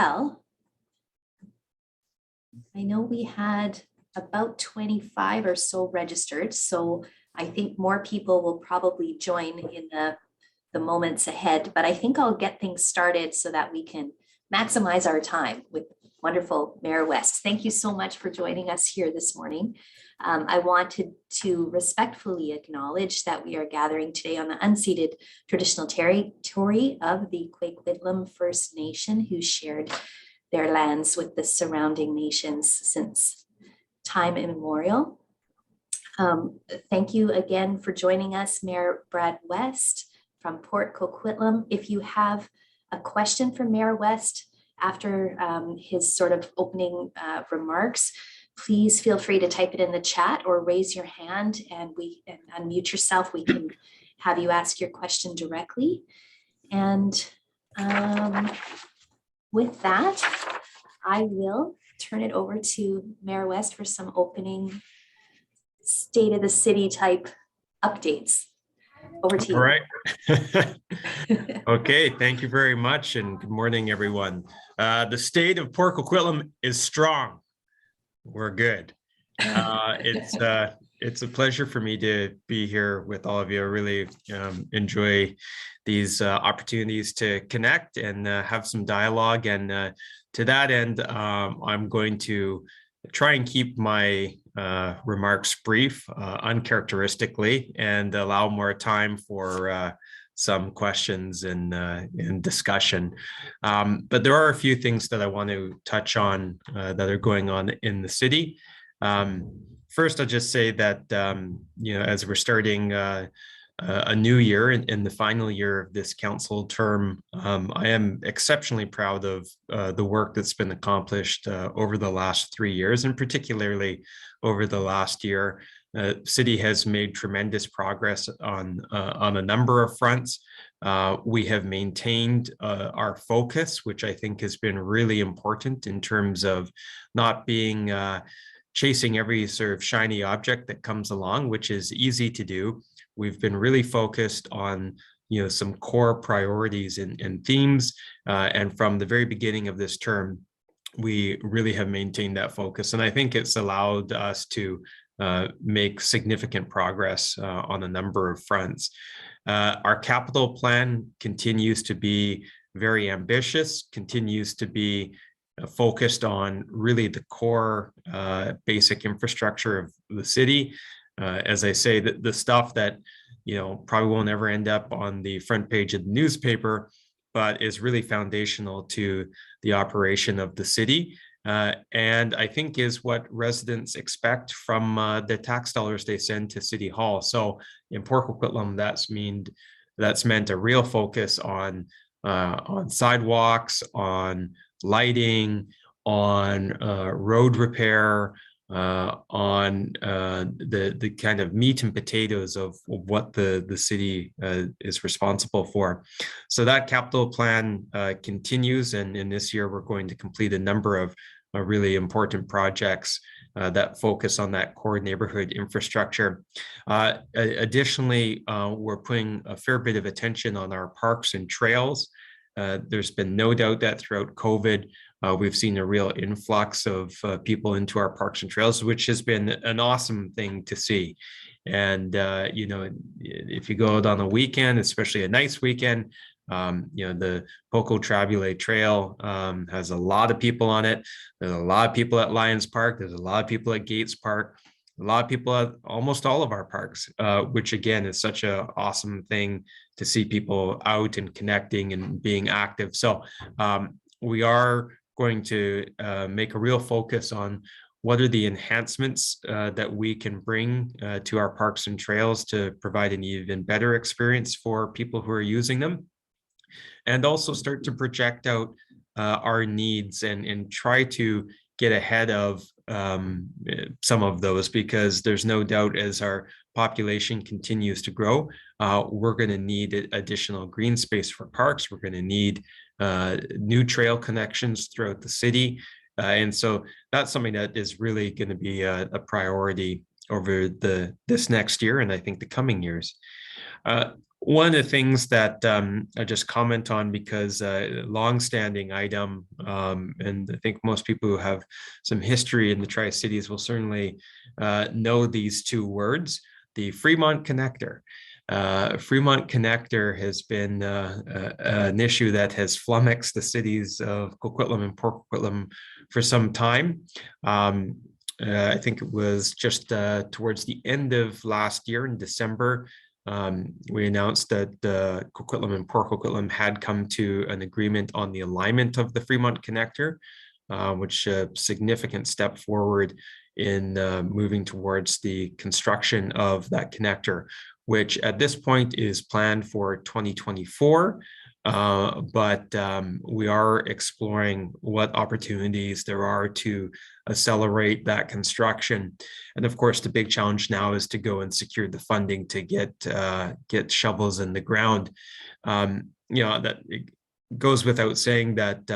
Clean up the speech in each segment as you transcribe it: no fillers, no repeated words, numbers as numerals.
Well, I know we had about 25 or so registered, so I think more people will probably join in the moments ahead, but I think I'll get things started so that we can maximize our time with wonderful Mayor West. Thank you so much for joining us here this morning. I wanted to respectfully acknowledge that we are gathering today on the unceded traditional territory of the Coquitlam First Nation, who shared their lands with the surrounding nations since time immemorial. Thank you again for joining us, Mayor Brad West from Port Coquitlam. If you have a question for Mayor West after his sort of opening remarks, please feel free to type it in the chat or raise your hand and unmute yourself. We can have you ask your question directly. And with that, I will turn it over to Mayor West for some opening state of the city type updates. Over to you. All right. Okay, thank you very much and good morning, everyone. The state of Port Coquitlam is strong. We're good. It's a pleasure for me to be here with all of you. I really enjoy these opportunities to connect and have some dialogue. And to that end, I'm going to try and keep my remarks brief, uncharacteristically, and allow more time for some questions and discussion. But there are a few things that I want to touch on that are going on in the city. First, I'll just say that, as we're starting a new year in the final year of this council term, I am exceptionally proud of the work that's been accomplished over the last 3 years, and particularly over the last year. City has made tremendous progress on a number of fronts. We have maintained our focus, which I think has been really important in terms of not being chasing every sort of shiny object that comes along, which is easy to do. We've been really focused on some core priorities and themes, and from the very beginning of this term, we really have maintained that focus, and I think it's allowed us to make significant progress on a number of fronts. Our capital plan continues to be very ambitious, continues to be focused on really the core basic infrastructure of the city. As I say, the stuff that probably won't ever end up on the front page of the newspaper, but is really foundational to the operation of the city. And I think is what residents expect from the tax dollars they send to City Hall. So in Port Coquitlam, that's meant a real focus on sidewalks, on lighting, on road repair, on the kind of meat and potatoes of what the city is responsible for. So that capital plan continues, and in this year we're going to complete a number of really important projects that focus on that core neighborhood infrastructure. Additionally, we're putting a fair bit of attention on our parks and trails. There's been no doubt that throughout COVID, we've seen a real influx of people into our parks and trails, which has been an awesome thing to see. And, if you go out on a weekend, especially a nice weekend, the Poco Trabule Trail has a lot of people on it. There's a lot of people at Lions Park. There's a lot of people at Gates Park. A lot of people at almost all of our parks, which again is such an awesome thing to see people out and connecting and being active. So we are going to make a real focus on what are the enhancements that we can bring to our parks and trails to provide an even better experience for people who are using them, and also start to project out our needs and try to get ahead of some of those, because there's no doubt as our population continues to grow, we're going to need additional green space for parks. We're going to need new trail connections throughout the city. And so that's something that is really going to be a priority over this next year, and I think the coming years. One of the things that I just comment on because longstanding item, and I think most people who have some history in the Tri-Cities will certainly know these two words, the Fremont Connector. Fremont Connector has been an issue that has flummoxed the cities of Coquitlam and Port Coquitlam for some time. I think it was just towards the end of last year in December, we announced that Coquitlam and Port Coquitlam had come to an agreement on the alignment of the Fremont Connector, which a significant step forward in moving towards the construction of that connector, which at this point is planned for 2024. But we are exploring what opportunities there are to accelerate that construction. And of course, the big challenge now is to go and secure the funding to get shovels in the ground. That it goes without saying that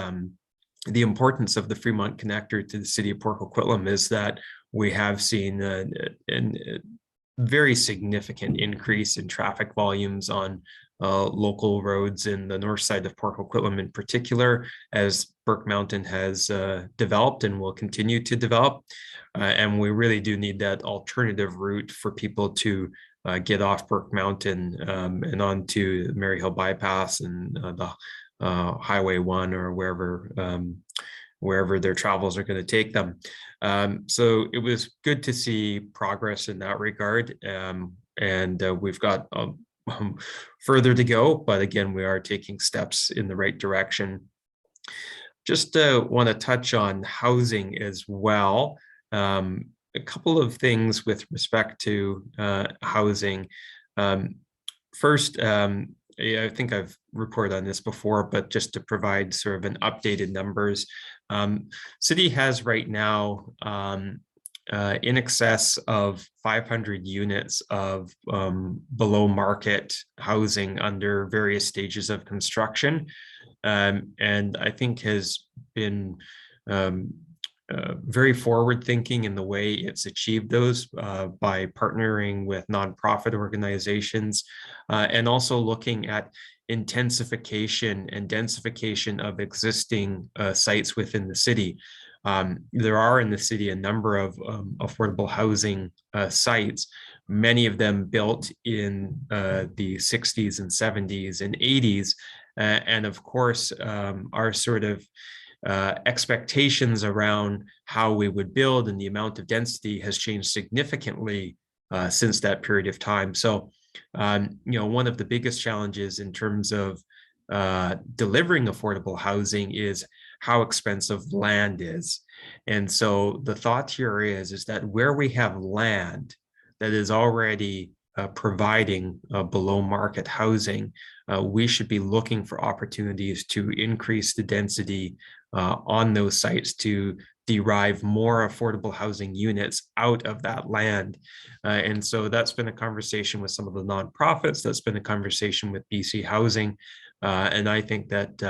the importance of the Fremont Connector to the city of Port Coquitlam is that we have seen a very significant increase in traffic volumes on local roads in the north side of Port Coquitlam in particular, as Burke Mountain has developed and will continue to develop. And we really do need that alternative route for people to get off Burke Mountain and onto Maryhill Bypass and the Highway 1 or wherever their travels are going to take them. So it was good to see progress in that regard. And we've got further to go, but again, we are taking steps in the right direction. Just want to touch on housing as well. A couple of things with respect to housing. First, I think I've reported on this before, but just to provide sort of an updated numbers, city has right now in excess of 500 units of below market housing under various stages of construction, and I think has been very forward thinking in the way it's achieved those by partnering with nonprofit organizations and also looking at intensification and densification of existing sites within the city. There are in the city a number of affordable housing sites, many of them built in the 60s and 70s and 80s. And of course, our sort of expectations around how we would build and the amount of density has changed significantly since that period of time. So, one of the biggest challenges in terms of delivering affordable housing is how expensive land is. And so the thought here is that where we have land that is already providing below market housing, we should be looking for opportunities to increase the density on those sites to derive more affordable housing units out of that land. And so that's been a conversation with some of the nonprofits, that's been a conversation with BC Housing. And I think that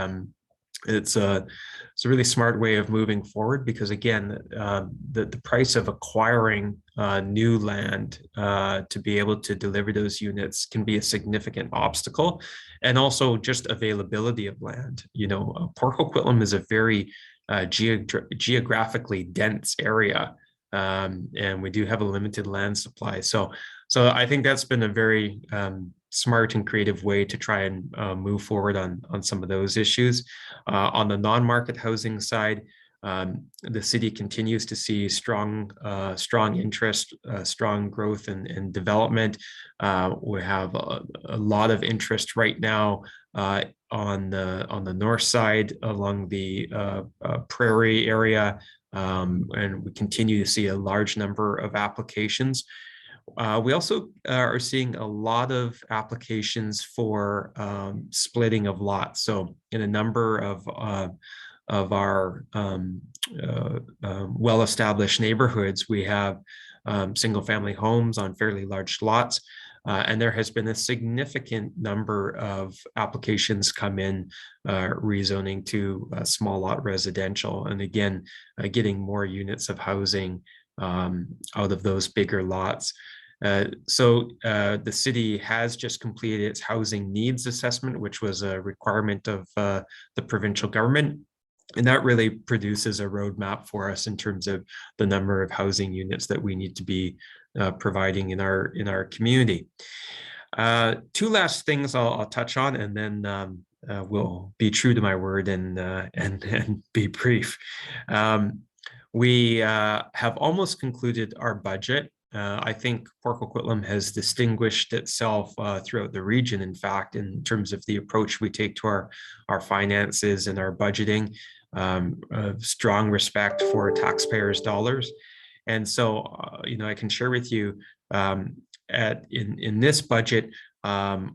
it's a really smart way of moving forward because again, the price of acquiring new land to be able to deliver those units can be a significant obstacle, and also just availability of land. Port Coquitlam is a very geographically dense area, and we do have a limited land supply. So I think that's been a very smart and creative way to try and move forward on some of those issues. On the non-market housing side, the city continues to see strong interest, strong growth and development. We have a lot of interest right now on the north side along the Prairie area, and we continue to see a large number of applications. We also are seeing a lot of applications for splitting of lots. So in a number of our well-established neighborhoods, we have single-family homes on fairly large lots. And there has been a significant number of applications come in rezoning to small lot residential. And again, getting more units of housing out of those bigger lots. The city has just completed its housing needs assessment, which was a requirement of the provincial government. And that really produces a roadmap for us in terms of the number of housing units that we need to be providing in our community. Two last things I'll touch on, and then we'll be true to my word and be brief. We have almost concluded our budget. I think Port Coquitlam has distinguished itself throughout the region, in fact, in terms of the approach we take to our finances and our budgeting, strong respect for taxpayers' dollars. And so, I can share with you in this budget,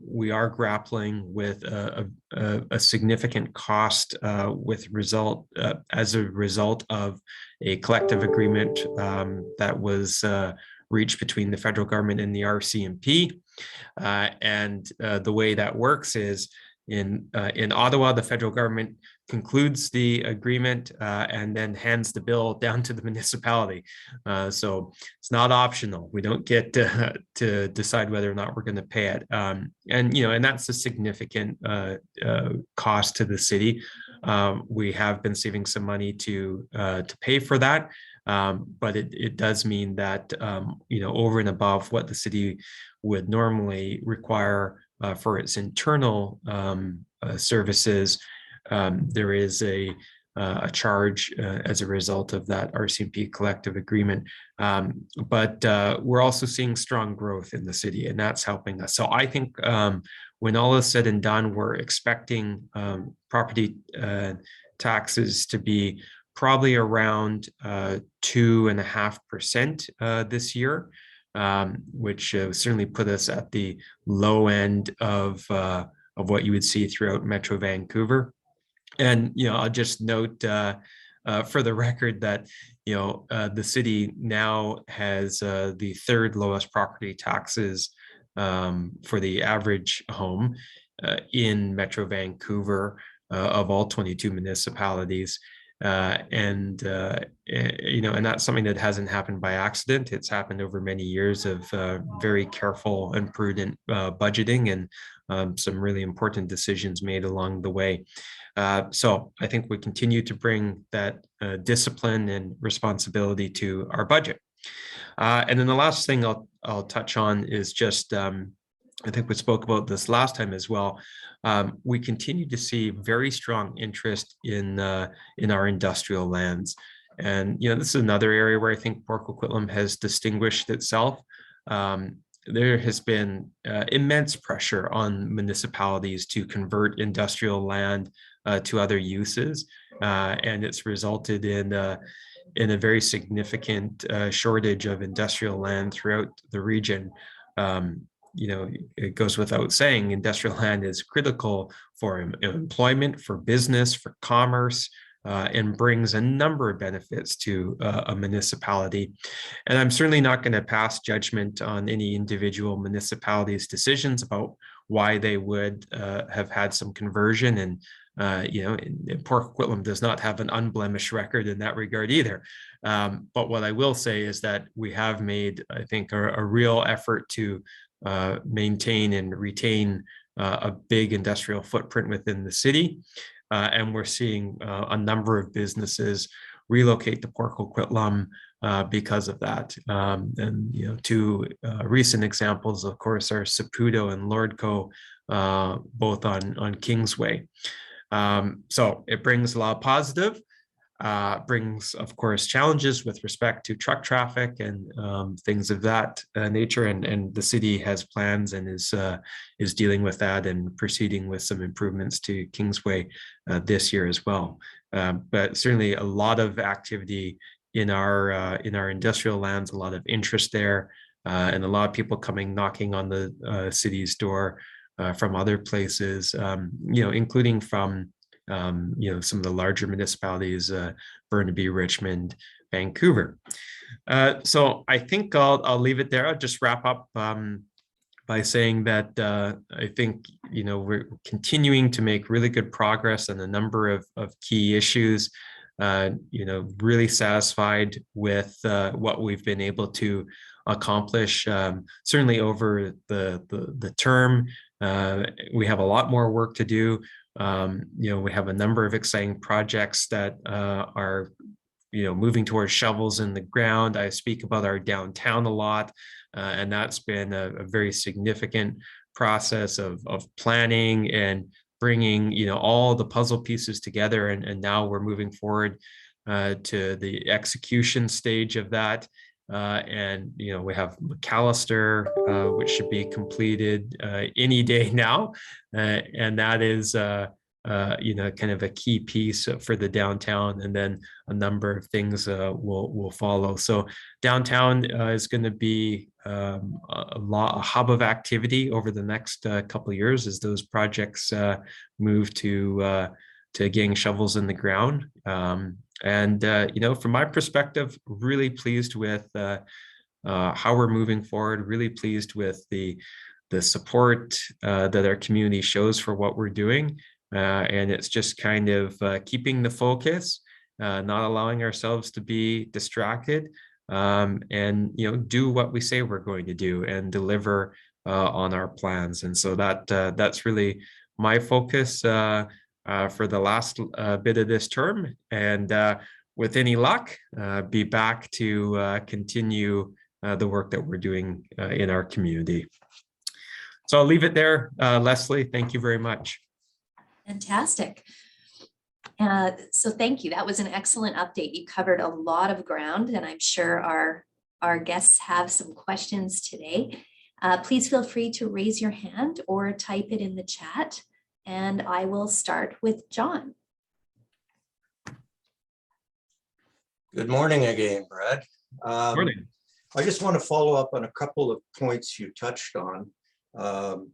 we are grappling with a significant cost as a result of a collective agreement that was reached between the federal government and the RCMP. The way that works is in Ottawa, the federal government concludes the agreement and then hands the bill down to the municipality. So it's not optional. We don't get to decide whether or not we're going to pay it. And that's a significant cost to the city. We have been saving some money to pay for that. But it does mean that, over and above what the city would normally require for its internal services, there is a charge as a result of that RCMP collective agreement. But we're also seeing strong growth in the city, and that's helping us. So I think when all is said and done, we're expecting property taxes to be probably around 2.5% this year, which certainly put us at the low end of what you would see throughout Metro Vancouver. And I'll just note for the record that the city now has the third lowest property taxes for the average home in Metro Vancouver of all 22 municipalities. And that's something that hasn't happened by accident. It's happened over many years of very careful and prudent budgeting and some really important decisions made along the way. So I think we continue to bring that discipline and responsibility to our budget. And then the last thing I'll touch on is just, I think we spoke about this last time as well. We continue to see very strong interest in our industrial lands. And, this is another area where I think Port Coquitlam has distinguished itself. There has been immense pressure on municipalities to convert industrial land to other uses. And it's resulted in a very significant shortage of industrial land throughout the region. It goes without saying, industrial land is critical for employment, for business, for commerce, and brings a number of benefits to a municipality. And I'm certainly not going to pass judgment on any individual municipality's decisions about why they would have had some conversion. And Port Coquitlam does not have an unblemished record in that regard either. But what I will say is that we have made, I think, a real effort to maintain and retain a big industrial footprint within the city. And we're seeing a number of businesses relocate to Port Coquitlam because of that. And two recent examples, of course, are Saputo and Lordco, both on Kingsway. So it brings a lot of positive, brings, of course, challenges with respect to truck traffic and things of that nature. And the city has plans and is dealing with that and proceeding with some improvements to Kingsway this year as well. But certainly a lot of activity in our industrial lands, a lot of interest there, and a lot of people knocking on the city's door from other places, including from some of the larger municipalities, Burnaby, Richmond, Vancouver. So I think I'll leave it there. I'll just wrap up by saying that I think we're continuing to make really good progress on a number of key issues. Really satisfied with what we've been able to accomplish. Certainly over the term, we have a lot more work to do. We have a number of exciting projects that are moving towards shovels in the ground. I speak about our downtown a lot, and that's been a very significant process of planning and bringing all the puzzle pieces together, and now we're moving forward to the execution stage of that. And we have McAllister, which should be completed any day now, and that is kind of a key piece for the downtown, and then a number of things will follow. So downtown is going to be a hub of activity over the next couple of years as those projects move to getting shovels in the ground. From my perspective, really pleased with how we're moving forward, really pleased with the support that our community shows for what we're doing. And it's just kind of keeping the focus, not allowing ourselves to be distracted, and do what we say we're going to do and deliver on our plans. And so that's really my focus for the last bit of this term. And with any luck, be back to continue the work that we're doing in our community. So I'll leave it there. Leslie, thank you very much. Fantastic. So thank you. That was an excellent update. You covered a lot of ground, and I'm sure our guests have some questions today. Please feel free to raise your hand or type it in the chat, and I will start with John. Good morning again, Brad. Morning. I just want to follow up on a couple of points you touched on.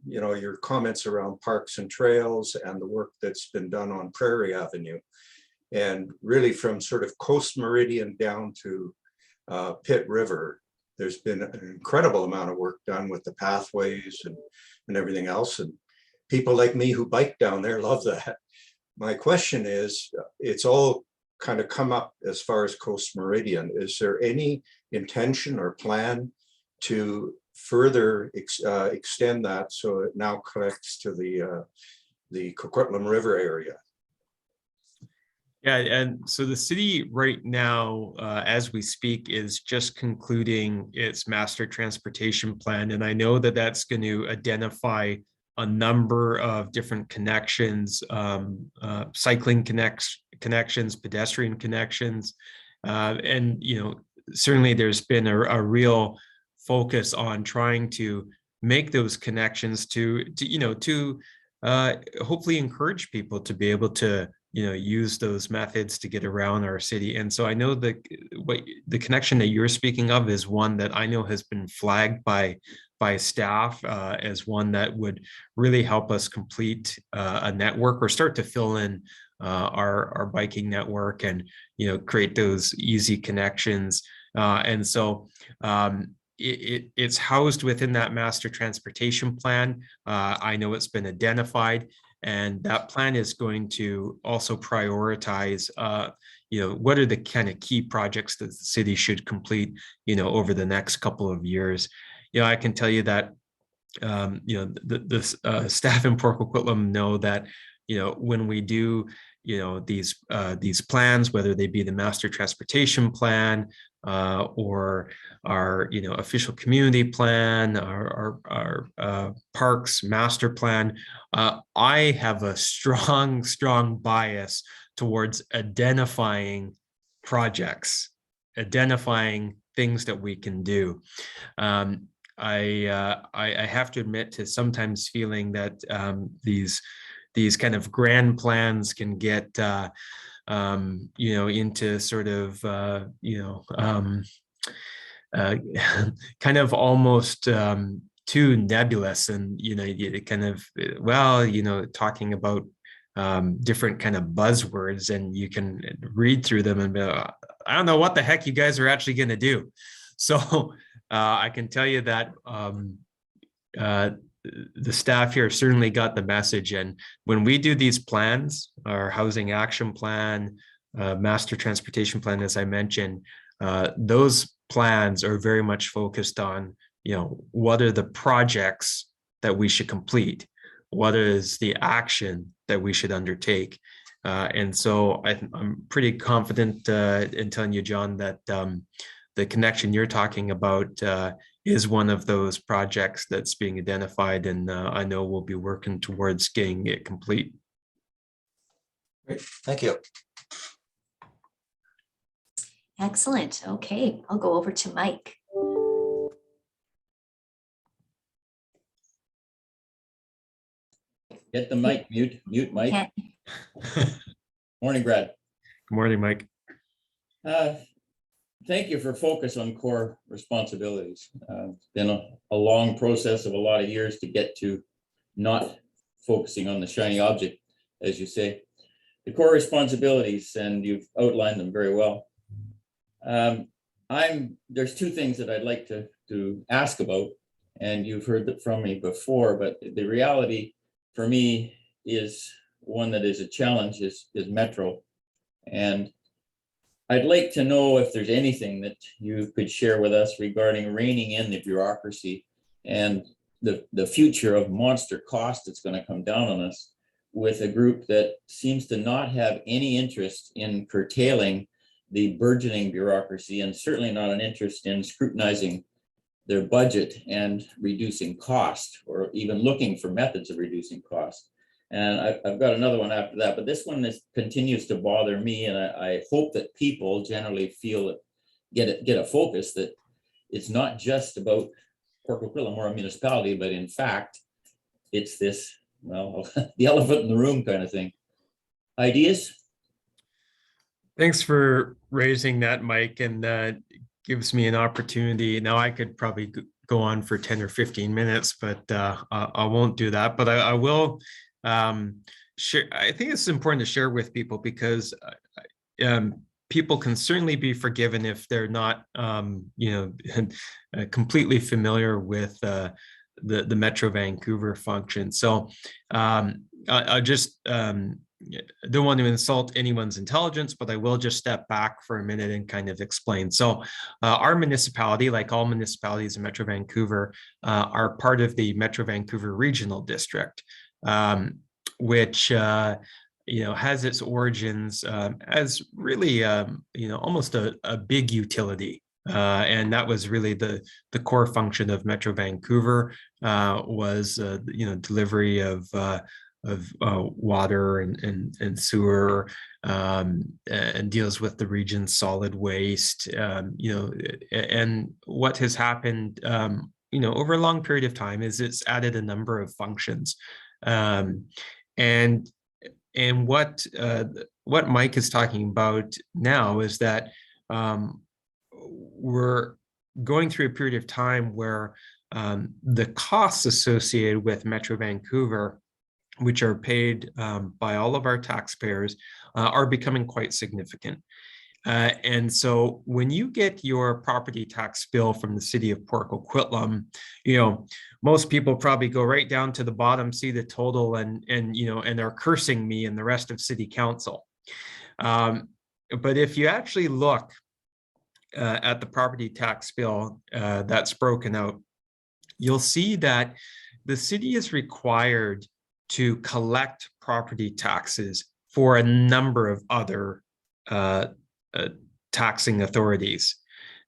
Your comments around parks and trails and the work that's been done on Prairie Avenue, and really from sort of Coast Meridian down to Pitt River, there's been an incredible amount of work done with the pathways and everything else. And people like me who bike down there love that. My question is, it's all kind of come up as far as Coast Meridian. Is there any intention or plan to further extend that so it now connects to the Coquitlam River area? Yeah, and so the city right now, as we speak, is just concluding its master transportation plan. And I know that that's going to identify a number of different connections, cycling connections, pedestrian connections. And, certainly there's been a real focus on trying to make those connections to hopefully encourage people to be able to use those methods to get around our city. And so I know that the connection that you're speaking of is one that I know has been flagged by staff as one that would really help us complete a network or start to fill in our biking network and create those easy connections. And so it's housed within that master transportation plan. I know it's been identified, and that plan is going to also prioritize, what are the kind of key projects that the city should complete, over the next couple of years. I can tell you that, the staff in Port Coquitlam know that, when we do, these plans, whether they be the master transportation plan, or our official community plan, our parks master plan, I have a strong bias towards identifying projects, identifying things that we can do. I have to admit to sometimes feeling that these kind of grand plans can get into sort of kind of almost too nebulous, and you kind of talking about different kind of buzzwords, and you can read through them and be, I don't know what the heck you guys are actually going to do. So I can tell you that the staff here certainly got the message. And when we do these plans, our housing action plan, master transportation plan, as I mentioned, those plans are very much focused on, what are the projects that we should complete? What is the action that we should undertake? And so I'm pretty confident in telling you, John, that the connection you're talking about is one of those projects that's being identified, and I know we'll be working towards getting it complete. Great, thank you. Excellent. Okay, I'll go over to Mike. Get the mic, mute Mike. Can't- Morning, Brad. Good morning, Mike. Thank you for focus on core responsibilities. It's been a long process of a lot of years to get to not focusing on the shiny object, as you say. The core responsibilities, and you've outlined them very well. There's two things that I'd like to ask about, and you've heard that from me before, but the reality for me is one that is a challenge is Metro. And I'd like to know if there's anything that you could share with us regarding reining in the bureaucracy and the future of monster cost that's going to come down on us with a group that seems to not have any interest in curtailing the burgeoning bureaucracy, and certainly not an interest in scrutinizing their budget and reducing cost, or even looking for methods of reducing cost. And I've got another one after that, but this one continues to bother me, and I hope that people generally feel it, get a focus that it's not just about Port Coquitlam or a municipality, but in fact, it's this, well, the elephant in the room kind of thing. Ideas? Thanks for raising that, Mike, and gives me an opportunity. Now, I could probably go on for 10 or 15 minutes, but I won't do that. But I will share. I think it's important to share with people, because people can certainly be forgiven if they're not, completely familiar with the Metro Vancouver function. So I just don't want to insult anyone's intelligence, but I will just step back for a minute and kind of explain. So our municipality, like all municipalities in Metro Vancouver, are part of the Metro Vancouver Regional District, which has its origins as really almost a big utility. And that was really the core function of Metro Vancouver, was delivery of water and sewer, and deals with the region's solid waste. And what has happened over a long period of time is it's added a number of functions. And what Mike is talking about now is that we're going through a period of time where the costs associated with Metro Vancouver, which are paid by all of our taxpayers, are becoming quite significant. And so when you get your property tax bill from the city of Port Coquitlam, most people probably go right down to the bottom, see the total, and are cursing me and the rest of city council. But if you actually look at the property tax bill that's broken out, you'll see that the city is required to collect property taxes for a number of other taxing authorities.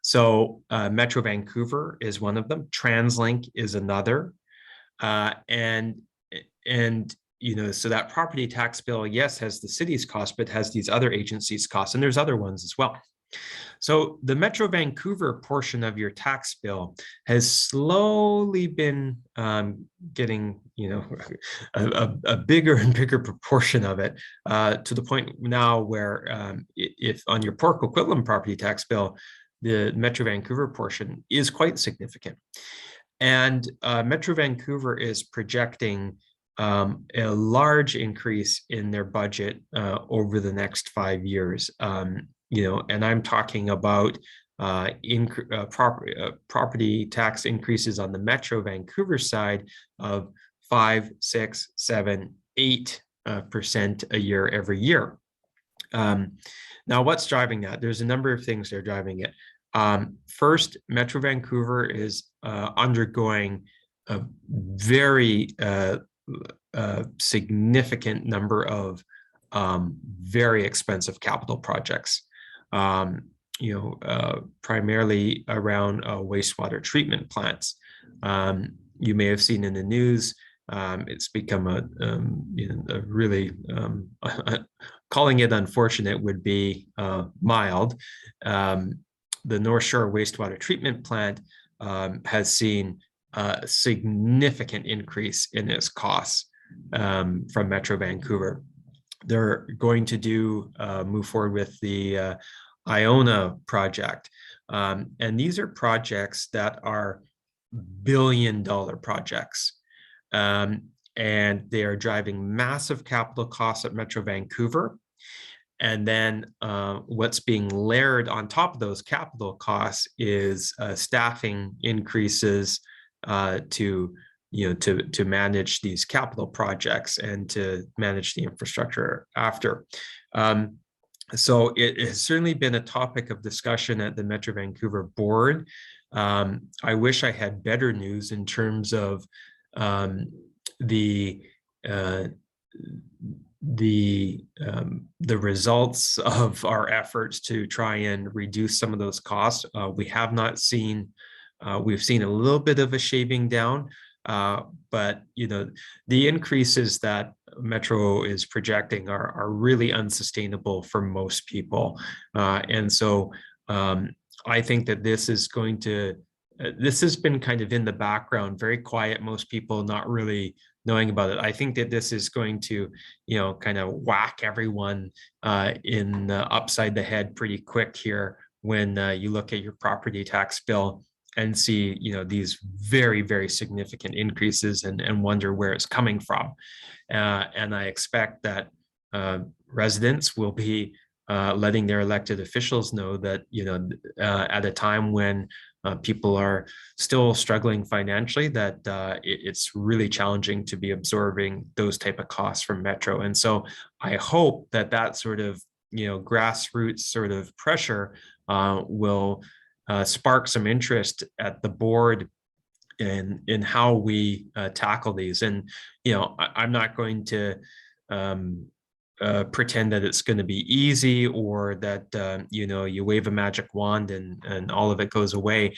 So Metro Vancouver is one of them. TransLink is another. And so that property tax bill, yes, has the city's cost, but has these other agencies' costs, and there's other ones as well. So the Metro Vancouver portion of your tax bill has slowly been getting, a bigger and bigger proportion of it, to the point now where if on your Port Coquitlam property tax bill, the Metro Vancouver portion is quite significant. And Metro Vancouver is projecting a large increase in their budget over the next 5 years. And I'm talking about property tax increases on the Metro Vancouver side of 5, 6, 7, 8% a year every year. Now, what's driving that? There's a number of things that are driving it. First, Metro Vancouver is undergoing a very significant number of very expensive capital projects. Primarily around wastewater treatment plants. You may have seen in the news, it's become a really, calling it unfortunate would be mild. The North Shore wastewater treatment plant has seen a significant increase in its costs from Metro Vancouver. They're going to move forward with the Iona project. And these are projects that are billion-dollar projects. And they are driving massive capital costs at Metro Vancouver. And then what's being layered on top of those capital costs is staffing increases to manage these capital projects and to manage the infrastructure after. So it has certainly been a topic of discussion at the Metro Vancouver board. I wish I had better news in terms of the results of our efforts to try and reduce some of those costs. We have not seen, we've seen a little bit of a shaving down, but the increases that Metro is projecting are really unsustainable for most people. And so I think that this is going to, this has been kind of in the background, very quiet, most people not really knowing about it. I think that this is going to, kind of whack everyone upside the head pretty quick here when you look at your property tax bill and see, these very, very significant increases and wonder where it's coming from. And I expect that residents will be letting their elected officials know that, at a time when people are still struggling financially, that it's really challenging to be absorbing those type of costs from Metro. And so I hope that that sort of, grassroots sort of pressure will spark some interest at the board in how we tackle these. And, I'm not going to pretend that it's going to be easy or that, you wave a magic wand and all of it goes away.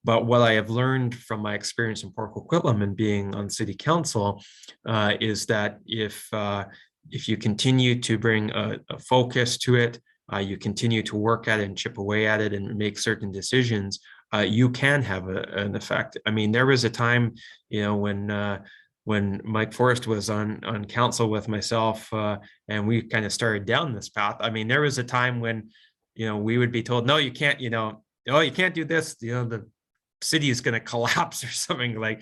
But what I have learned from my experience in Port Coquitlam and being on city council is that if you continue to bring a focus to it, you continue to work at it and chip away at it and make certain decisions, you can have an effect. I mean, there was a time, when Mike Forrest was on council with myself, and we kind of started down this path. I mean, there was a time when, we would be told, no, you can't, oh, you can't do this, the city is going to collapse or something like,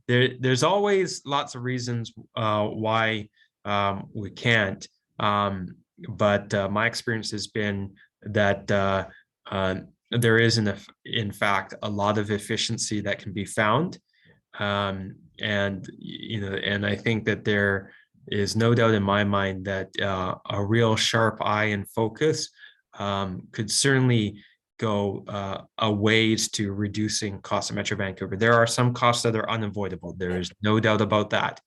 there's always lots of reasons why we can't. But my experience has been that there is, in fact, a lot of efficiency that can be found. And I think that there is no doubt in my mind that a real sharp eye and focus could certainly go a ways to reducing costs of Metro Vancouver. There are some costs that are unavoidable. There is no doubt about that.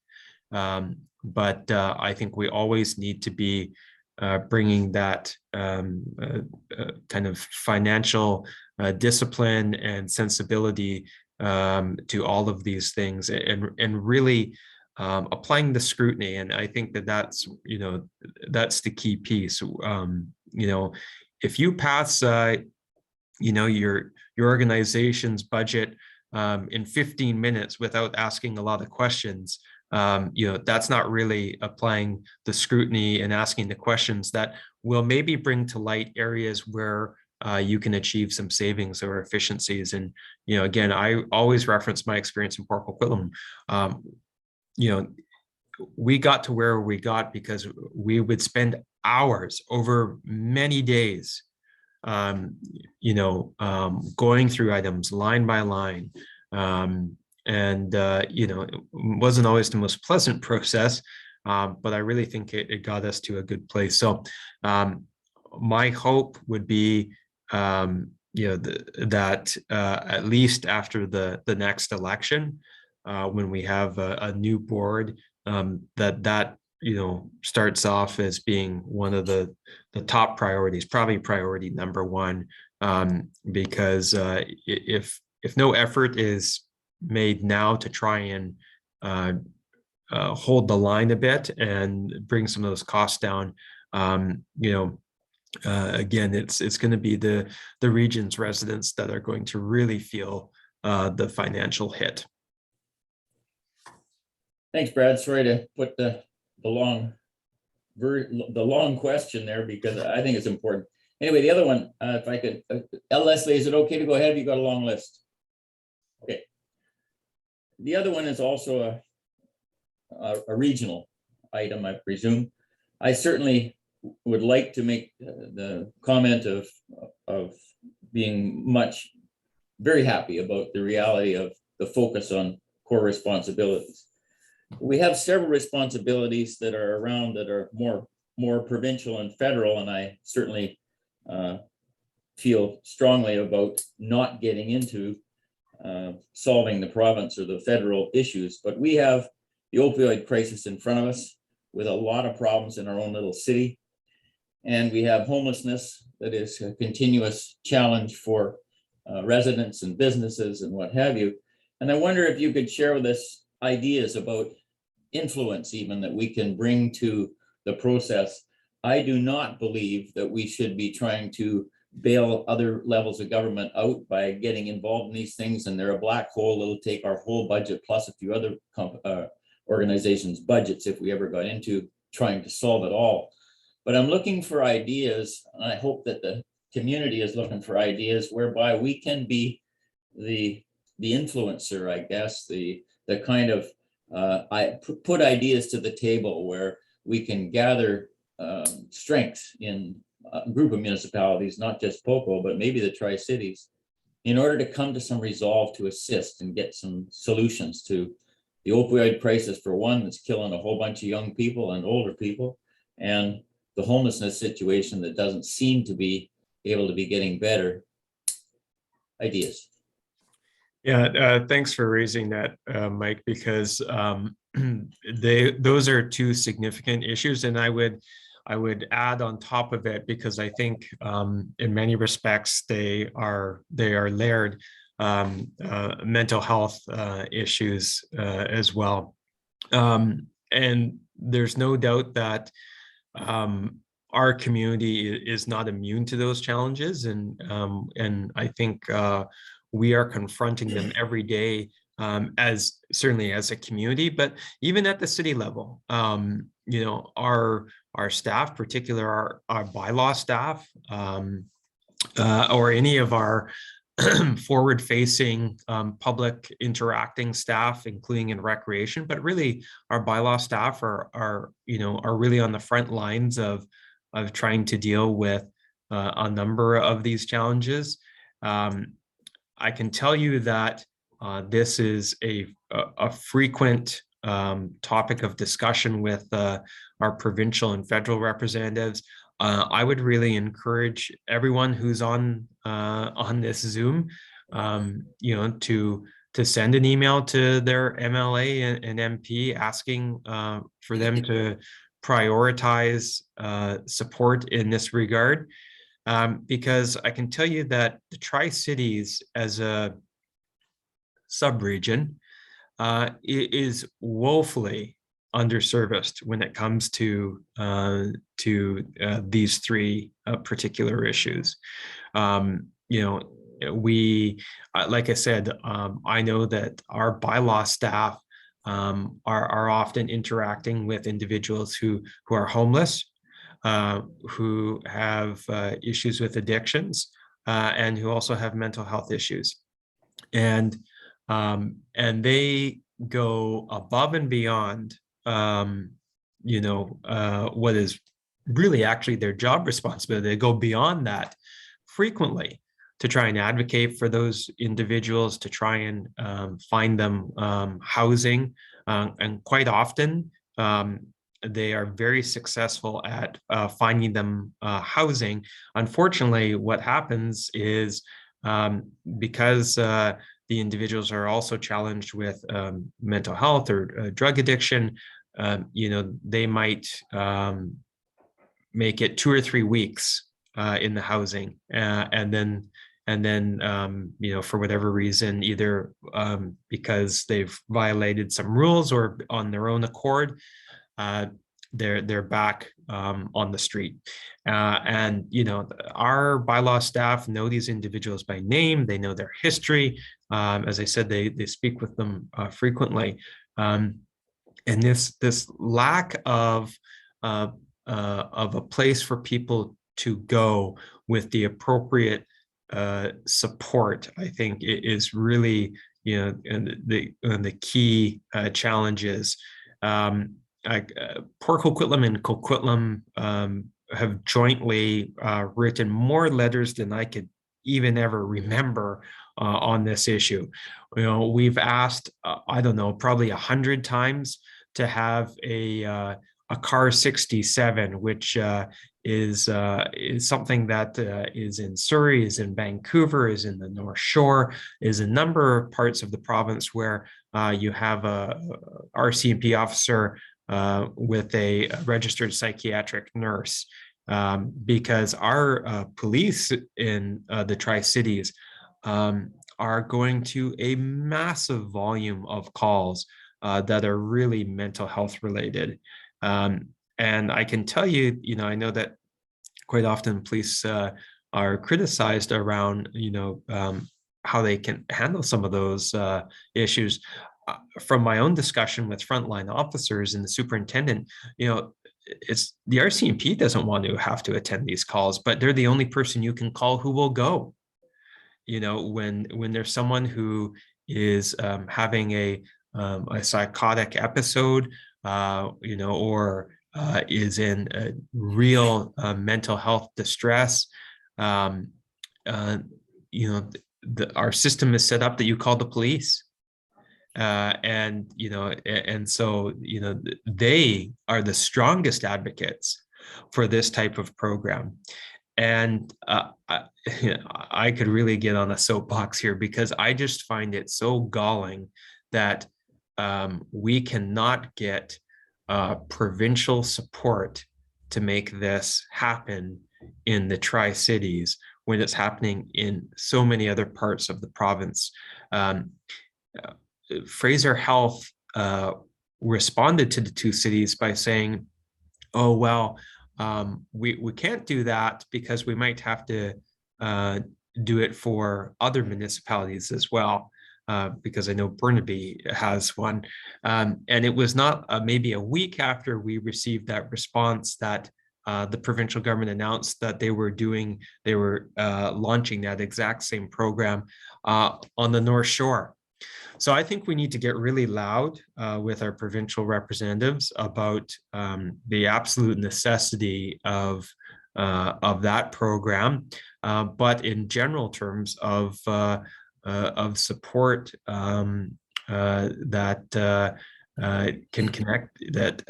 But I think we always need to be bringing that kind of financial discipline and sensibility to all of these things, and really applying the scrutiny. And I think that that's the key piece. If you pass your organization's budget in 15 minutes without asking a lot of questions, that's not really applying the scrutiny and asking the questions that will maybe bring to light areas where you can achieve some savings or efficiencies. And, again, I always reference my experience in Port Coquitlam. We got to where we got because we would spend hours over many days, going through items line by line. It wasn't always the most pleasant process, but I really think it got us to a good place. So my hope would be that at least after the next election, when we have a new board, that starts off as being one of the top priorities, probably priority number one, because if no effort is made now to try and hold the line a bit and bring some of those costs down, again, it's going to be the region's residents that are going to really feel the financial hit. Thanks, Brad. Sorry to put the long question there, because I think it's important. Anyway, the other one, if I could, Leslie, is it okay to go ahead? You got a long list. Okay. The other one is also a regional item, I presume. I certainly would like to make the comment of being very happy about the reality of the focus on core responsibilities. We have several responsibilities that are around that are more provincial and federal, and I certainly feel strongly about not getting into solving the province or the federal issues. But we have the opioid crisis in front of us with a lot of problems in our own little city. And we have homelessness that is a continuous challenge for residents and businesses and what have you. And I wonder if you could share with us ideas about influence even that we can bring to the process. I do not believe that we should be trying to bail other levels of government out by getting involved in these things, and they're a black hole. It'll take our whole budget plus a few other organizations' budgets if we ever got into trying to solve it all. But I'm looking for ideas, and I hope that the community is looking for ideas whereby we can be the influencer, I guess, the kind of I put ideas to the table where we can gather strength in a group of municipalities, not just Poco, but maybe the Tri-Cities, in order to come to some resolve to assist and get some solutions to the opioid crisis, for one, that's killing a whole bunch of young people and older people, and the homelessness situation that doesn't seem to be able to be getting better. Ideas. Yeah, thanks for raising that, Mike, because those are two significant issues, and I would add on top of it, because I think in many respects they are layered, mental health issues as well, and there's no doubt that our community is not immune to those challenges, and I think we are confronting them every day, as certainly as a community, but even at the city level. Our staff, particularly our bylaw staff, or any of our forward-facing public interacting staff, including in recreation, but really our bylaw staff are really on the front lines of trying to deal with a number of these challenges. I can tell you that this is a frequent topic of discussion with our provincial and federal representatives. I would really encourage everyone who's on this Zoom, to send an email to their MLA and MP asking for them to prioritize support in this regard. Because I can tell you that the Tri-Cities as a sub-region is woefully underserviced when it comes to these three particular issues. We, like I said, I know that our bylaw staff are often interacting with individuals who are homeless, who have issues with addictions, and who also have mental health issues, and they go above and beyond, what is really actually their job responsibility. They go beyond that frequently to try and advocate for those individuals, to try and find them housing, and quite often they are very successful at finding them housing. Unfortunately, what happens is because the individuals are also challenged with mental health or drug addiction, they might make it 2 or 3 weeks in the housing, and then for whatever reason, either because they've violated some rules or on their own accord, they're back on the street. And our bylaw staff know these individuals by name. They know their history. As I said, they speak with them frequently. And this lack of a place for people to go with the appropriate support, I think, is really and the key challenges. Port Coquitlam and Coquitlam have jointly written more letters than I could even ever remember on this issue. We've asked, I don't know, probably 100 times to have a car 67, which is something that is in Surrey, is in Vancouver, is in the North Shore, is a number of parts of the province where you have a RCMP officer with a registered psychiatric nurse, because our police in the Tri-Cities are going to a massive volume of calls that are really mental health related. And I can tell you, I know that quite often police are criticized around, how they can handle some of those issues. From my own discussion with frontline officers and the superintendent, it's the RCMP doesn't want to have to attend these calls, but they're the only person you can call who will go. When there's someone who is having a psychotic episode, or is in a real mental health distress, our system is set up that you call the police. And so they are the strongest advocates for this type of program. And I could really get on a soapbox here, because I just find it so galling that we cannot get provincial support to make this happen in the Tri-Cities when it's happening in so many other parts of the province. Fraser Health responded to the two cities by saying, oh, well, we can't do that because we might have to do it for other municipalities as well, because I know Burnaby has one. And it was not maybe a week after we received that response that the provincial government announced that they were launching that exact same program on the North Shore. So I think we need to get really loud with our provincial representatives about the absolute necessity of that program, but in general terms of support that can connect, that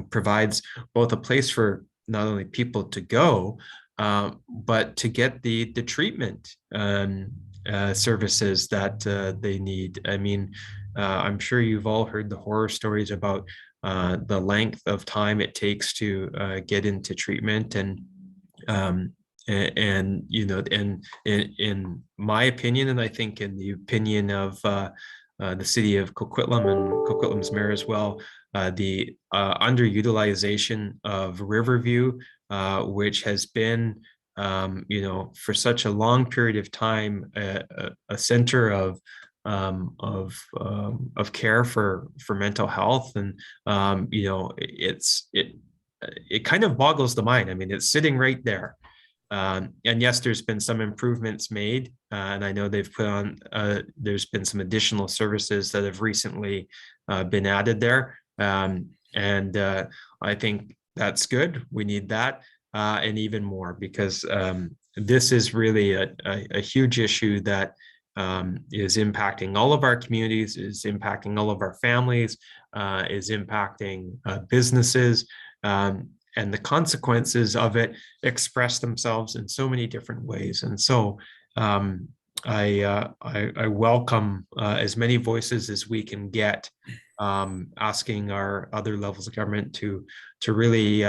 provides both a place for not only people to go, but to get the treatment services that they need. I mean, I'm sure you've all heard the horror stories about the length of time it takes to get into treatment, and in my opinion, and I think in the opinion of the city of Coquitlam and Coquitlam's mayor as well, the underutilization of Riverview, which has been for such a long period of time, a center of care for mental health, and it kind of boggles the mind. I mean, it's sitting right there, and yes, there's been some improvements made, and I know they've put on. There's been some additional services that have recently been added there, and I think that's good. We need that. And even more, because this is really a huge issue that is impacting all of our communities, is impacting all of our families, is impacting businesses, and the consequences of it express themselves in so many different ways. And so I welcome as many voices as we can get, asking our other levels of government to really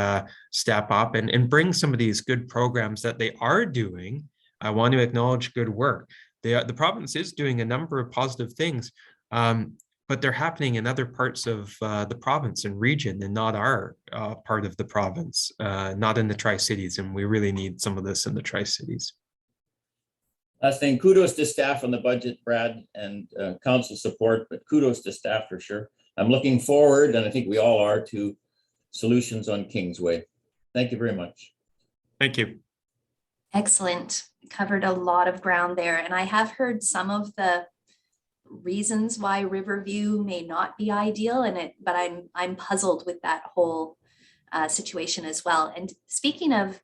step up and bring some of these good programs that they are doing. I want to acknowledge good work. The province is doing a number of positive things, but they're happening in other parts of the province and region, and not our part of the province, not in the Tri-Cities. And we really need some of this in the Tri-Cities. Last thing, kudos to staff on the budget, Brad, and council support, but kudos to staff for sure. I'm looking forward, and I think we all are, to solutions on Kingsway. Thank you very much. Thank you. Excellent. Covered a lot of ground there. And I have heard some of the reasons why Riverview may not be ideal in it, but I'm puzzled with that whole situation as well. And speaking of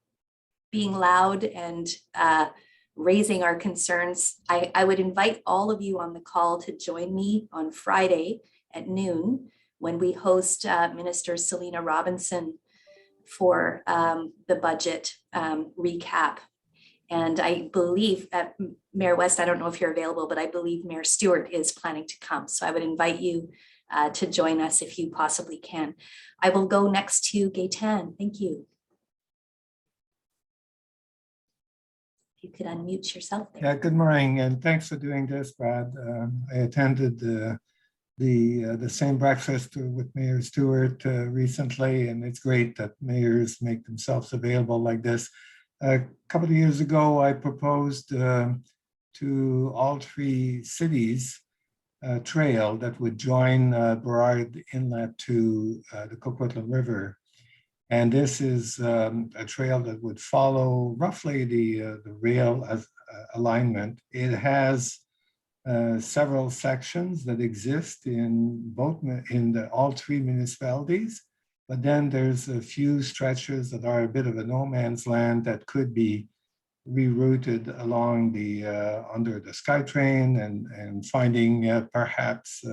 being loud and raising our concerns, I would invite all of you on the call to join me on Friday at noon when we host Minister Selena Robinson for the budget recap. And I believe Mayor West, I don't know if you're available, but I believe Mayor Stewart is planning to come. So I would invite you to join us if you possibly can. I will go next to Gaetan. Thank you. If you could unmute yourself there. Yeah, good morning, and thanks for doing this, Brad. I attended the same breakfast with Mayor Stewart recently, and it's great that mayors make themselves available like this. A couple of years ago, I proposed to all three cities a trail that would join Burrard Inlet to the Coquitlam River. And this is a trail that would follow roughly the rail alignment. It has several sections that exist in all three municipalities. But then there's a few stretches that are a bit of a no man's land that could be rerouted along the under the SkyTrain and finding perhaps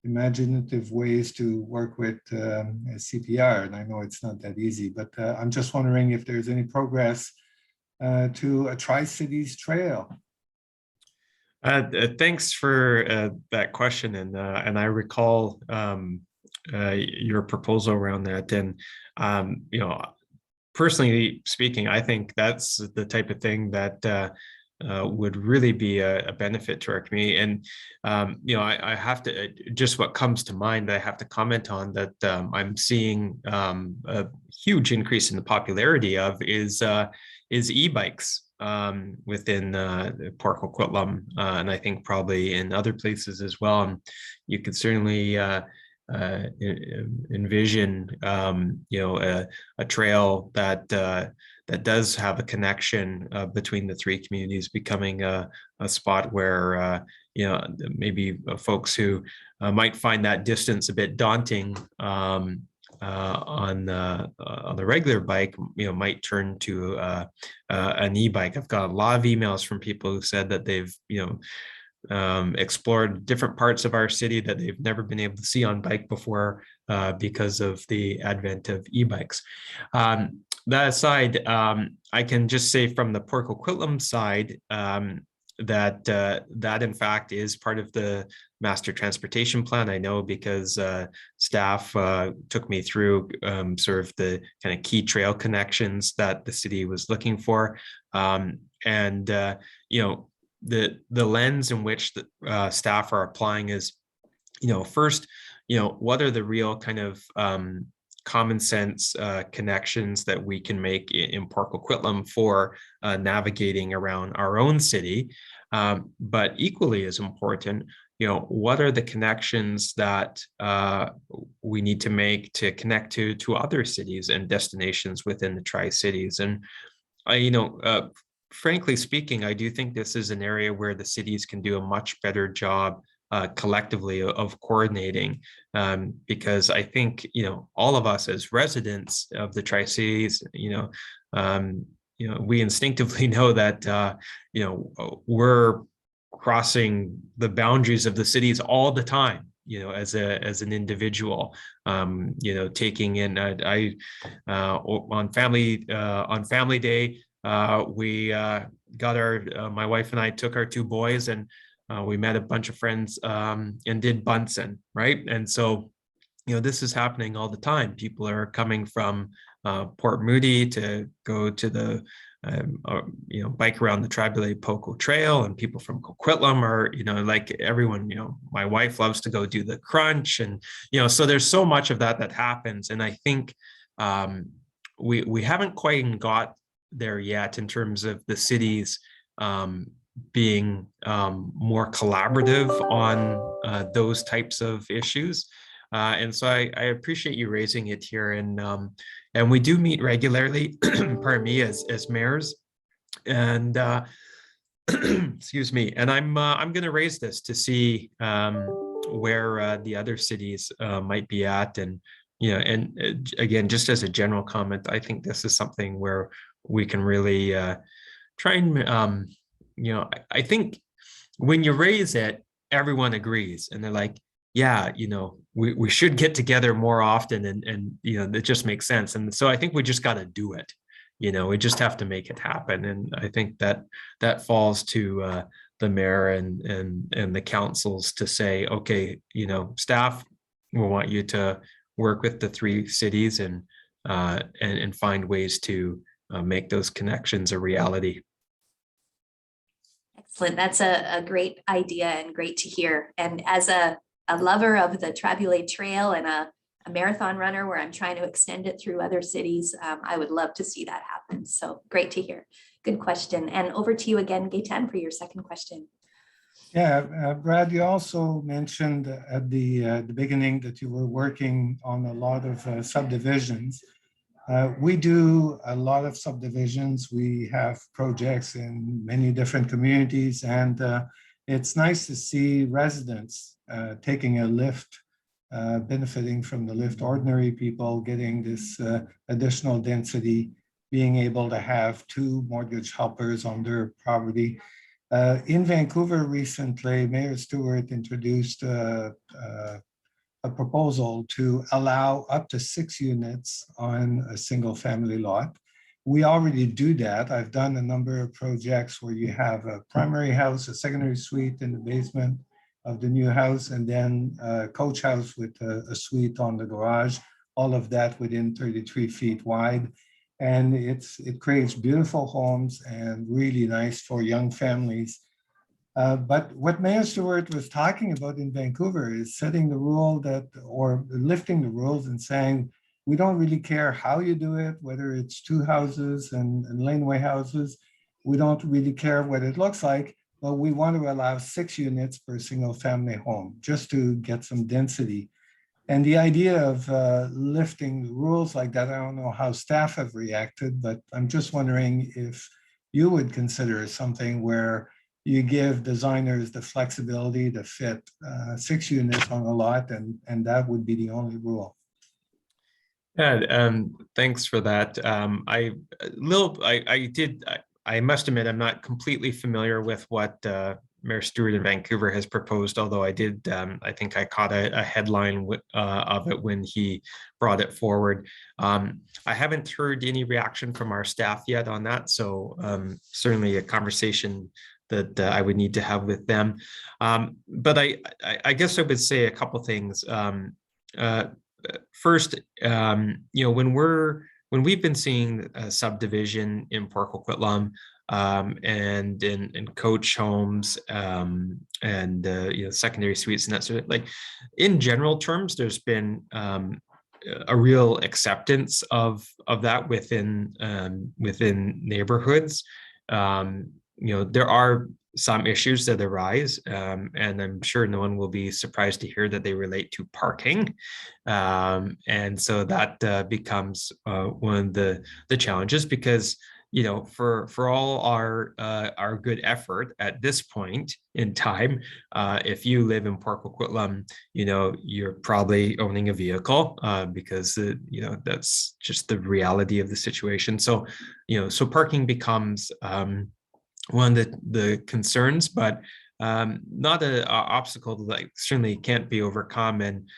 imaginative ways to work with CPR. And I know it's not that easy, but I'm just wondering if there's any progress to a Tri-Cities trail. Thanks for that question, and I recall your proposal around that. And you know, personally speaking, I think that's the type of thing that would really be a benefit to our community. And you know, I have to, just what comes to mind, I have to comment on that. I'm seeing a huge increase in the popularity of is e-bikes within Port Coquitlam, and I think probably in other places as well. And you could certainly envision you know, a trail that that does have a connection between the three communities, becoming a spot where you know, maybe folks who might find that distance a bit daunting on the regular bike, you know, might turn to an e-bike. I've got a lot of emails from people who said that they've, you know, explored different parts of our city that they've never been able to see on bike before because of the advent of e-bikes. That aside, I can just say from the Port Coquitlam side that that in fact is part of the master transportation plan. I know because staff took me through sort of the kind of key trail connections that the city was looking for, and you know, the lens in which the staff are applying is, you know, first, you know, what are the real kind of common sense connections that we can make in Port Coquitlam for navigating around our own city, but equally as important, you know, what are the connections that we need to make to connect to other cities and destinations within the Tri-Cities. And you know, frankly speaking, I do think this is an area where the cities can do a much better job collectively of coordinating, because I think, you know, all of us as residents of the Tri-Cities, you know, we instinctively know that you know, we're crossing the boundaries of the cities all the time, as an individual, taking in, on family day, we got my wife and I took our two boys, and we met a bunch of friends, and did Bunsen, right? And so, this is happening all the time. People are coming from Port Moody to go to the bike around the Tribulate Poco Trail, and people from Coquitlam are, like everyone, my wife loves to go do the crunch, and so there's so much of that happens, and I think we haven't quite got there yet in terms of the cities being more collaborative on those types of issues. And so I appreciate you raising it here, and we do meet regularly, pardon me, as mayors, and excuse me, and I'm going to raise this to see where the other cities might be at, and again, just as a general comment, I think this is something where we can really try and I think when you raise it, everyone agrees, and they're like, yeah, we should get together more often, and it just makes sense. And so I think we just got to do it. We just have to make it happen. And I think that falls to the mayor and the councils to say, okay, staff, we want you to work with the three cities and find ways to make those connections a reality. Excellent. That's a great idea and great to hear. And as a lover of the Tribulate Trail and a marathon runner where I'm trying to extend it through other cities, I would love to see that happen. So great to hear. Good question. And over to you again, Gaetan, for your second question. Yeah, Brad, you also mentioned at the beginning that you were working on a lot of subdivisions. We do a lot of subdivisions. We have projects in many different communities, and it's nice to see residents taking a lift, benefiting from the lift, ordinary people getting this additional density, being able to have two mortgage helpers on their property. In Vancouver recently, Mayor Stewart introduced a proposal to allow up to 6 units on a single family lot. We already do that. I've done a number of projects where you have a primary house, a secondary suite in the basement of the new house, and then a coach house with a suite on the garage, all of that within 33 feet wide. And it creates beautiful homes and really nice for young families. But what Mayor Stewart was talking about in Vancouver is setting the rule or lifting the rules and saying, we don't really care how you do it, whether it's two houses and laneway houses. We don't really care what it looks like, but we want to allow 6 units per single family home just to get some density. And the idea of lifting the rules like that, I don't know how staff have reacted, but I'm just wondering if you would consider something where you give designers the flexibility to fit 6 units on a lot, and that would be the only rule. Yeah, thanks for that. I must admit, I'm not completely familiar with what Mayor Stewart in Vancouver has proposed, although I did, I think I caught a headline of it when he brought it forward. I haven't heard any reaction from our staff yet on that, so certainly a conversation that I would need to have with them. But I guess I would say a couple things. First, when we've been seeing a subdivision in Port Coquitlam, and in coach homes, and secondary suites and that sort of, like, in general terms, there's been a real acceptance of that within neighborhoods. There are some issues that arise, and I'm sure no one will be surprised to hear that they relate to parking, and so that becomes one of the challenges, because for all our good effort at this point in time, if you live in Port Coquitlam, you're probably owning a vehicle, because that's just the reality of the situation. So so parking becomes one of the concerns, but not a obstacle that certainly can't be overcome. And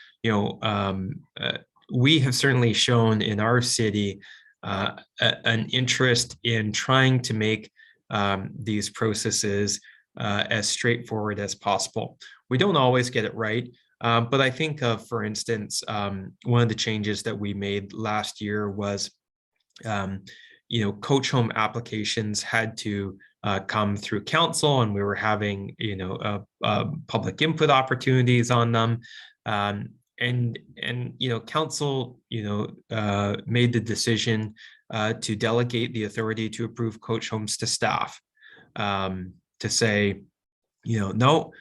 we have certainly shown in our city an interest in trying to make these processes as straightforward as possible. We don't always get it right, but I think of, for instance, one of the changes that we made last year was, coach home applications had to come through council, and we were having, public input opportunities on them. And council, made the decision to delegate the authority to approve coach homes to staff, to say, no,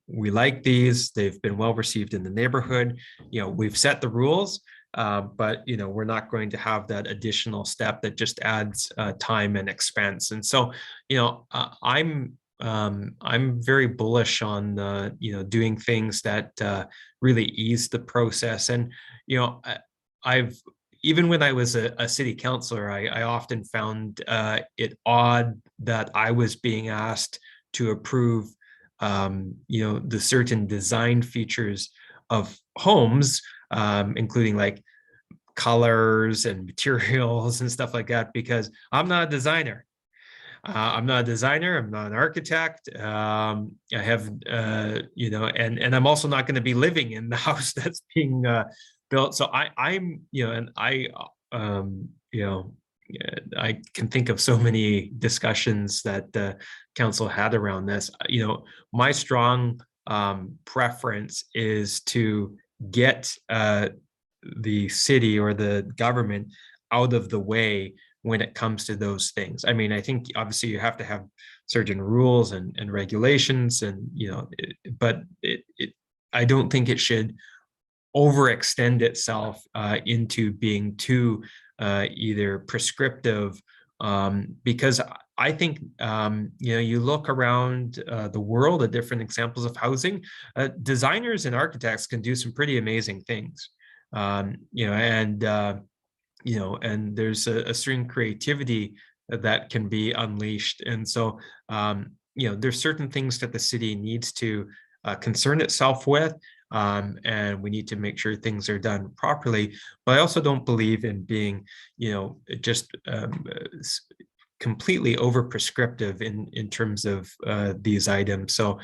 we like these, they've been well received in the neighborhood, we've set the rules, but we're not going to have that additional step that just adds time and expense. And so, I'm very bullish on doing things that really ease the process. And I've, even when I was a city councilor, I often found it odd that I was being asked to approve the certain design features of homes, including like colors and materials and stuff like that, because I'm not a designer. I'm not an architect. I have, and I'm also not going to be living in the house that's being built. So I'm, and I can think of so many discussions that the council had around this. My strong preference is to get the city or the government out of the way when it comes to those things. I mean, I think obviously you have to have certain rules and regulations, and but I don't think it should overextend itself into being too either prescriptive, because I think you look around the world at different examples of housing, designers and architects can do some pretty amazing things, and there's a certain creativity that can be unleashed. And so there's certain things that the city needs to concern itself with, and we need to make sure things are done properly. But I also don't believe in being just completely over prescriptive in terms of these items. So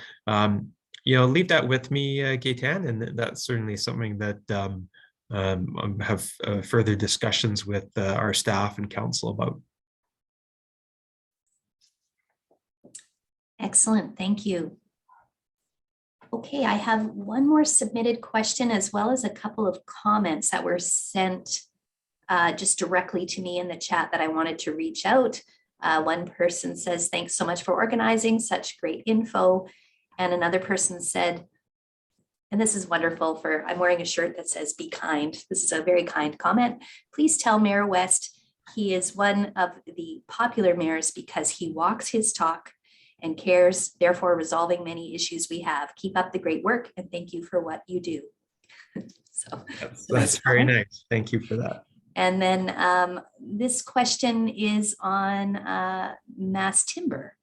leave that with me, Gaetan, and that's certainly something that have further discussions with our staff and council about. Excellent, thank you. Okay, I have one more submitted question, as well as a couple of comments that were sent just directly to me in the chat that I wanted to reach out. One person says, thanks so much for organizing such great info. And another person said, and this is wonderful, I'm wearing a shirt that says, be kind. This is a very kind comment. Please tell Mayor West he is one of the popular mayors because he walks his talk and cares, therefore resolving many issues we have. Keep up the great work, and thank you for what you do. So that's very nice. Thank you for that. And then this question is on mass timber.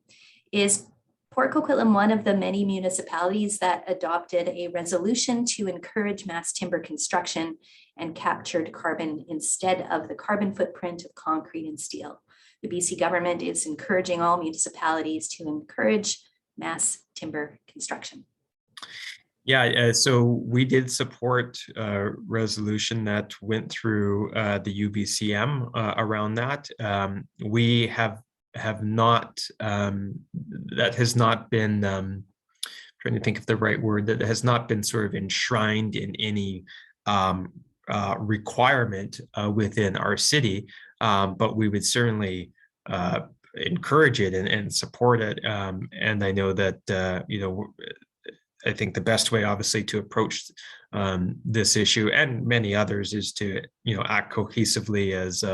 Is Port Coquitlam one of the many municipalities that adopted a resolution to encourage mass timber construction and captured carbon instead of the carbon footprint of concrete and steel? The BC government is encouraging all municipalities to encourage mass timber construction. Yeah, so we did support a resolution that went through the UBCM around that. We have not, that has not been, trying to think of the right word, that has not been sort of enshrined in any requirement within our city, but we would certainly encourage it and support it. And I know that, I think the best way, obviously, to approach this issue and many others is to, act cohesively as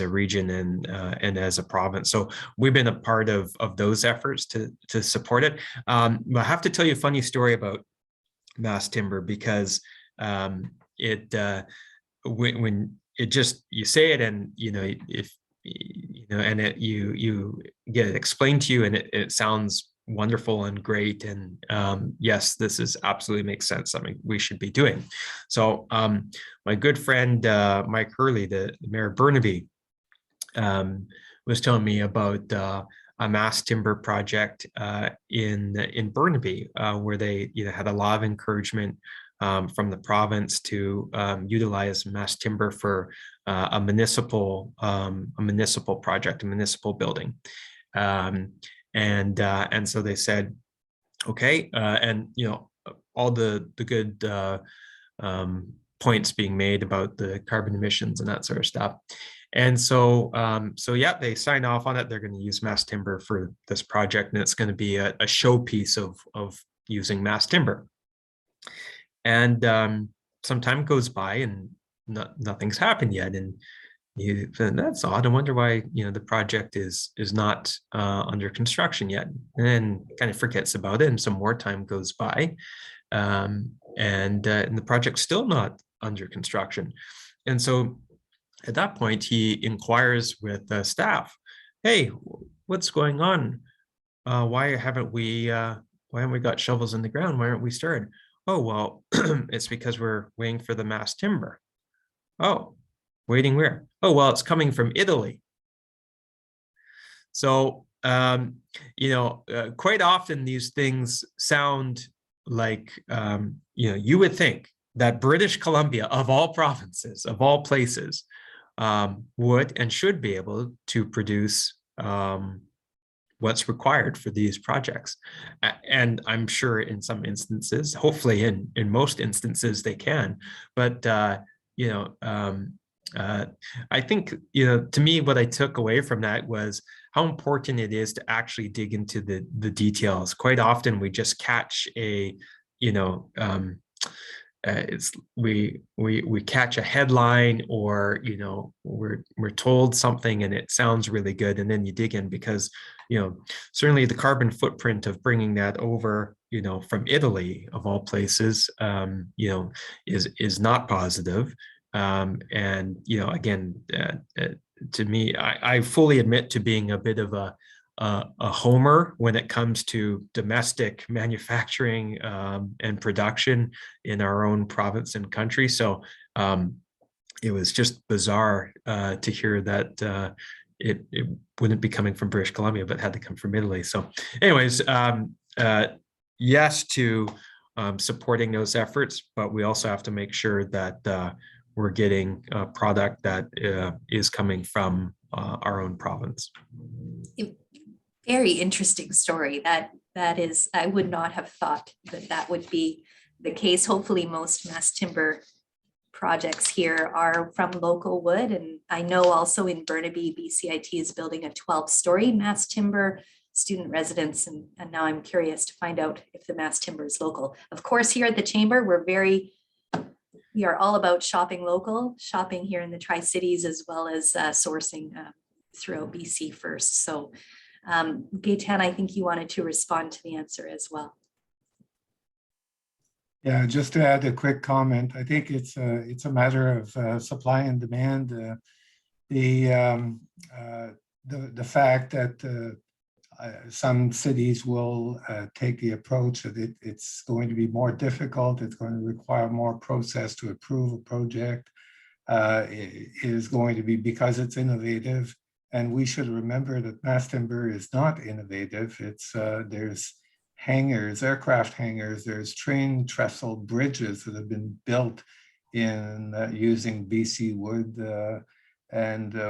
a region and as a province. So we've been a part of those efforts to support it. I have to tell you a funny story about mass timber, because when it just, you say it, and if and you get it explained to you, and it sounds wonderful and great. And yes, this is absolutely makes sense. I mean, we should be doing. So my good friend Mike Hurley, the mayor of Burnaby, was telling me about a mass timber project in Burnaby, where they had a lot of encouragement from the province to utilize mass timber for a municipal project, a municipal building. And so they said, okay, and all the good points being made about the carbon emissions and that sort of stuff. And so yeah, they signed off on it. They're going to use mass timber for this project, and it's going to be a showpiece of using mass timber. And some time goes by and nothing's happened yet. And that's odd. I wonder why the project is not under construction yet. And then kind of forgets about it, and some more time goes by, and the project's still not under construction. And so at that point, he inquires with staff, "Hey, what's going on? Why haven't we got shovels in the ground? Why aren't we started?" "Oh, well, it's because we're waiting for the mass timber." "Oh, waiting where?" "Oh, well, it's coming from Italy." So, quite often these things sound like, you would think that British Columbia, of all provinces, of all places, would and should be able to produce what's required for these projects. And I'm sure in some instances, hopefully in most instances they can, but I think, to me, what I took away from that was how important it is to actually dig into the details. Quite often we just catch we catch a headline, or we're told something and it sounds really good, and then you dig in, because certainly the carbon footprint of bringing that over from Italy, of all places, is not positive. And again, to me, I fully admit to being a bit of a homer when it comes to domestic manufacturing and production in our own province and country. So it was just bizarre to hear that it wouldn't be coming from British Columbia, but had to come from Italy. So anyways, yes to supporting those efforts, but we also have to make sure that we're getting a product that is coming from our own province. Very interesting story. That is, I would not have thought that would be the case. Hopefully most mass timber projects here are from local wood. And I know also in Burnaby, BCIT is building a 12-story mass timber student residence. And now I'm curious to find out if the mass timber is local. Of course, here at the Chamber, we are all about shopping local, shopping here in the Tri-Cities, as well as sourcing throughout BC first. So Gaetan, I think you wanted to respond to the answer as well. Yeah, just to add a quick comment, I think it's a matter of supply and demand. The fact that some cities will take the approach that it's going to be more difficult, it's going to require more process to approve a project, is going to be because it's innovative. And we should remember that mass timber is not innovative. It's there's hangars, aircraft hangars, there's train trestle bridges that have been built in using BC wood.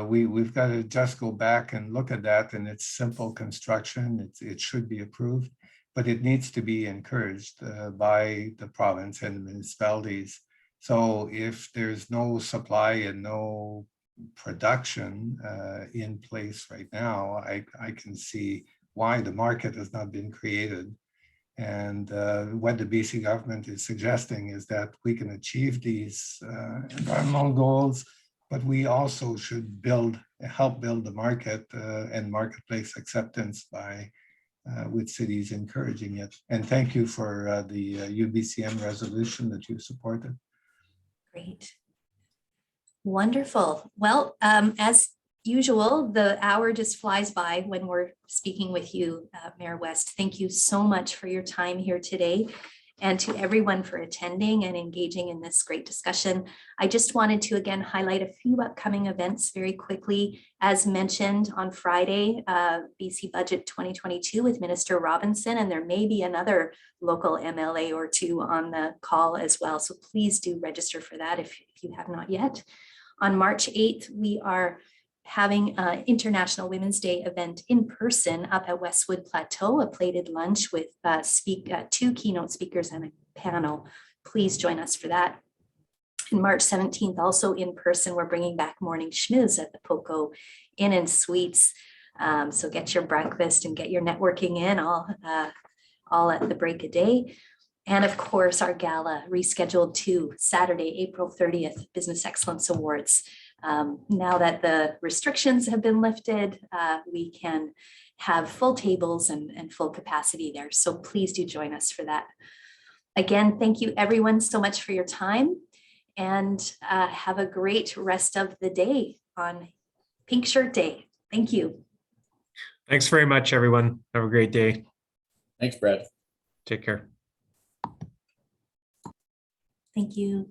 We've got to just go back and look at that, and it's simple construction. It should be approved, but it needs to be encouraged by the province and the municipalities. So if there's no supply and no production in place right now, I can see why the market has not been created. And what the BC government is suggesting is that we can achieve these environmental goals, but we also should help build the market and marketplace acceptance by with cities encouraging it. And thank you for the UBCM resolution that you supported. Great. Wonderful. Well, as usual, the hour just flies by when we're speaking with you, Mayor West. Thank you so much for your time here today, and to everyone for attending and engaging in this great discussion. I just wanted to again highlight a few upcoming events very quickly. As mentioned on Friday, BC Budget 2022 with Minister Robinson, and there may be another local MLA or two on the call as well. So please do register for that if you have not yet. On March 8th, we are having an International Women's Day event in person up at Westwood Plateau, a plated lunch with two keynote speakers and a panel. Please join us for that. And March 17th, also in person, we're bringing back morning schmooze at the Poco Inn and Suites. So get your breakfast and get your networking in all at the break of day. And of course, our gala rescheduled to Saturday, April 30th, Business Excellence Awards. Now that the restrictions have been lifted, we can have full tables and full capacity there. So please do join us for that. Again, thank you everyone so much for your time, and have a great rest of the day on Pink Shirt Day. Thank you. Thanks very much, everyone. Have a great day. Thanks, Brad. Take care. Thank you.